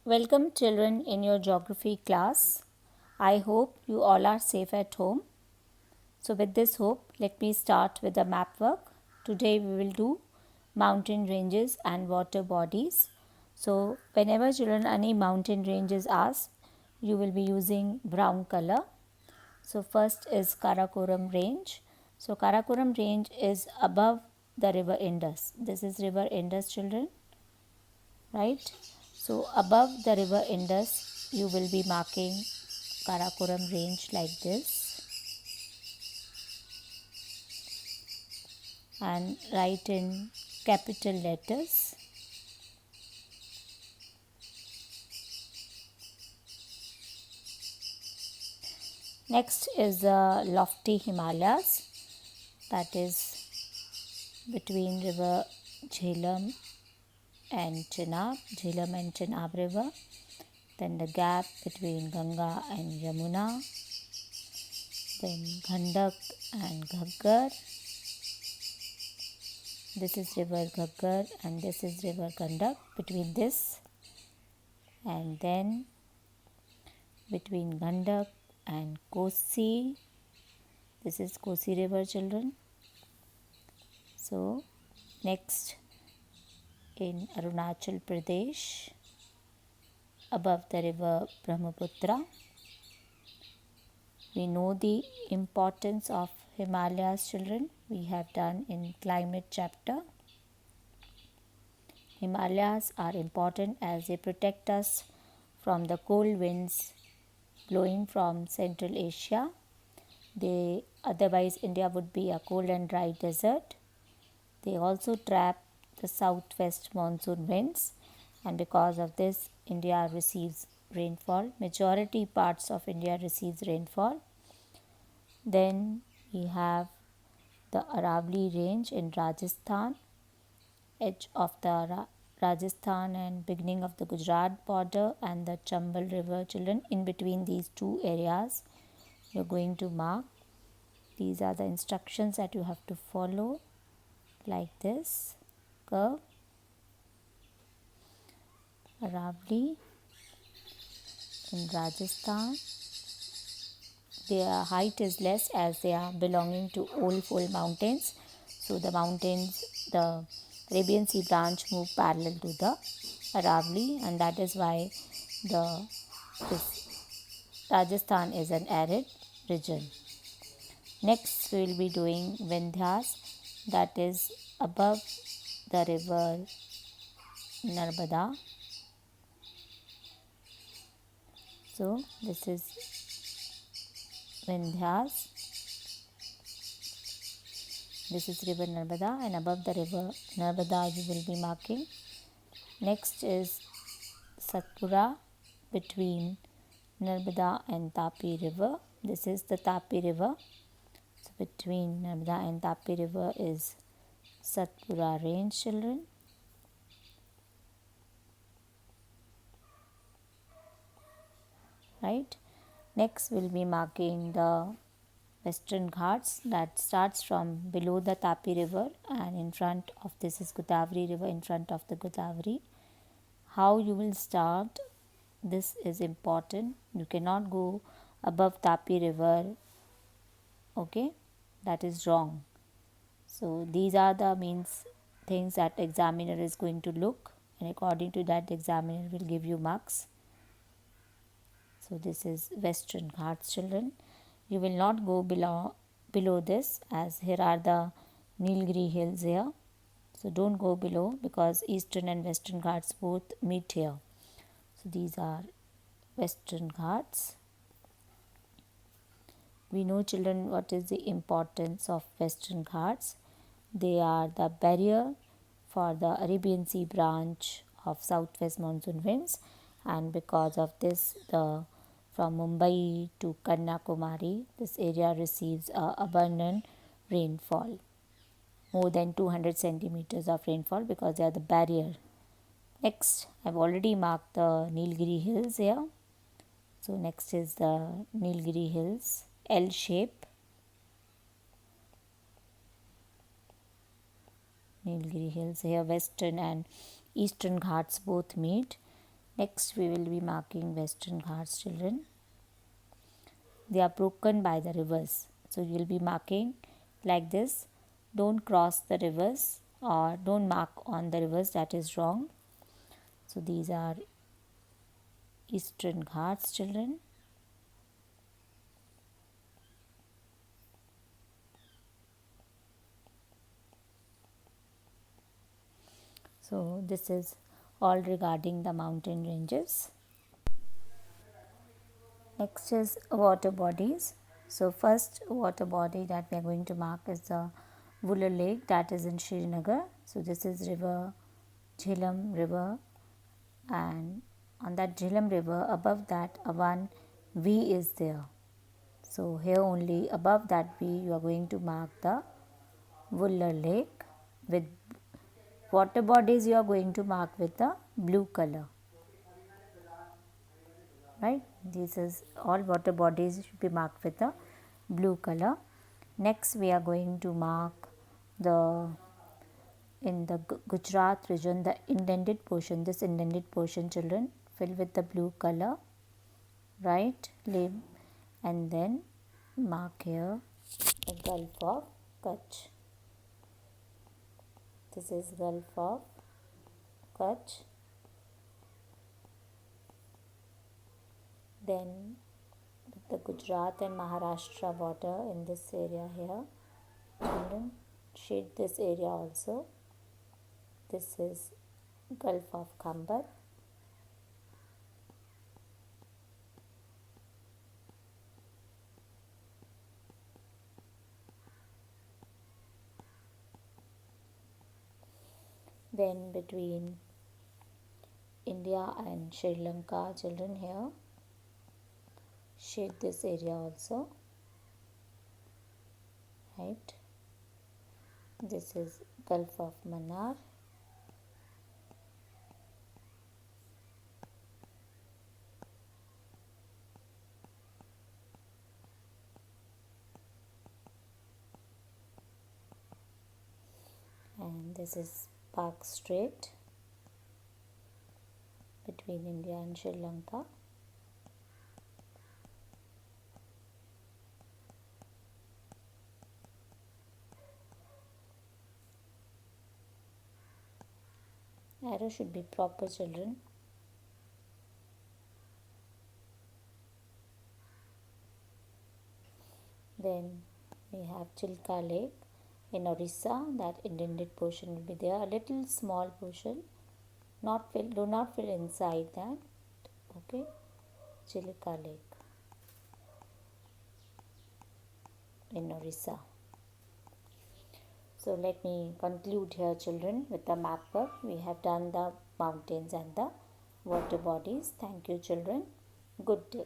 Welcome children in your geography class. I hope you all are safe at home. So with this hope, let me start with the map work. Today we will do mountain ranges and water bodies. So whenever children any mountain range is asked, you will be using brown color. So first is Karakoram range. So Karakoram range is above the river Indus. This is river Indus, children, right? So above the river Indus, you will be marking Karakoram range like this and write in capital letters. Next is the lofty Himalayas, that is between river Jhelum and Chenab river. Then the gap between Ganga and Yamuna. Then Ghandak and Ghaggar. This is river Ghaggar and this is river Gandak, between this, and then between Gandak and Kosi. This is Kosi river, children. So next in Arunachal Pradesh, above the river Brahmaputra. We know the importance of Himalayas, children. We have done in climate chapter. Himalayas are important as they protect us from the cold winds blowing from Central Asia. Otherwise India would be a cold and dry desert. They also trap the southwest monsoon winds, and because of this India receives rainfall. Majority parts of India receives rainfall. Then we have the Aravalli range in Rajasthan, edge of the Rajasthan and beginning of the Gujarat border, and the Chambal river, children. In between these two areas you're going to mark. These are the instructions that you have to follow, like this curve. Aravalli in Rajasthan, their height is less as they are belonging to old fold mountains. So the mountains, the Arabian Sea branch move parallel to the Aravalli, and that is why this Rajasthan is an arid region. Next we will be doing Vindhyas, that is above the river Narmada. So this is Vindhyas. This is river Narmada, and above the river Narmada you will be marking. Next is Satpura, between Narmada and Tapi river. This is the Tapi river. So between Narmada and Tapi river is Satpura range, children. Right. Next we'll be marking the Western Ghats, that starts from below the Tapi river, and in front of this is Godavari river, in front of the Godavari. How you will start, this is important. You cannot go above Tapi river, okay, that is wrong. So these are the things that examiner is going to look, and according to that the examiner will give you marks. So this is Western Ghats, children. You will not go below this, as here are the Nilgiri hills here. So don't go below, because Eastern and Western Ghats both meet here. So these are Western Ghats. We know, children, what is the importance of Western Ghats. They are the barrier for the Arabian Sea branch of southwest monsoon winds, and because of this from Mumbai to Kanyakumari, this area receives abundant rainfall, more than 200 centimeters of rainfall, because they are the barrier. Next, I've already marked the Nilgiri hills here. So next is the Nilgiri hills, L shape. Nilgiri hills here, Western and Eastern Ghats both meet. Next we will be marking Western Ghats, children. They are broken by the rivers. So you will be marking like this. Don't cross the rivers or don't mark on the rivers, that is wrong. So these are Eastern Ghats, children. So this is all regarding the mountain ranges. Next is water bodies. So first water body that we are going to mark is the Vuller Lake, that is in Srinagar. So this is river Jhelum river, and on that Jhelum river, above that one V is there. So here only above that V you are going to mark the Vuller Lake. With water bodies you are going to mark with the blue color. Right, this is all water bodies should be marked with the blue color. Next we are going to mark the in the Gujarat region the indented portion. This indented portion, children, fill with the blue color, right, and then mark here the Gulf of Kutch. This is Gulf of Kutch. Then the Gujarat and Maharashtra border in this area here, children, shade this area also. This is Gulf of Khambat. Then between India and Sri Lanka, children, here shade this area also, right. This is Gulf of Mannar. And this is Pak Strait between India and Sri Lanka. Arrow should be proper, children. Then we have Chilka Lake in Orissa. That indented portion will be there, a little small portion, not fill, do not fill inside that. Okay, Chilka Lake in Orissa. So let me conclude here, children, with the map work. We have done the mountains and the water bodies. Thank you, children. Good day.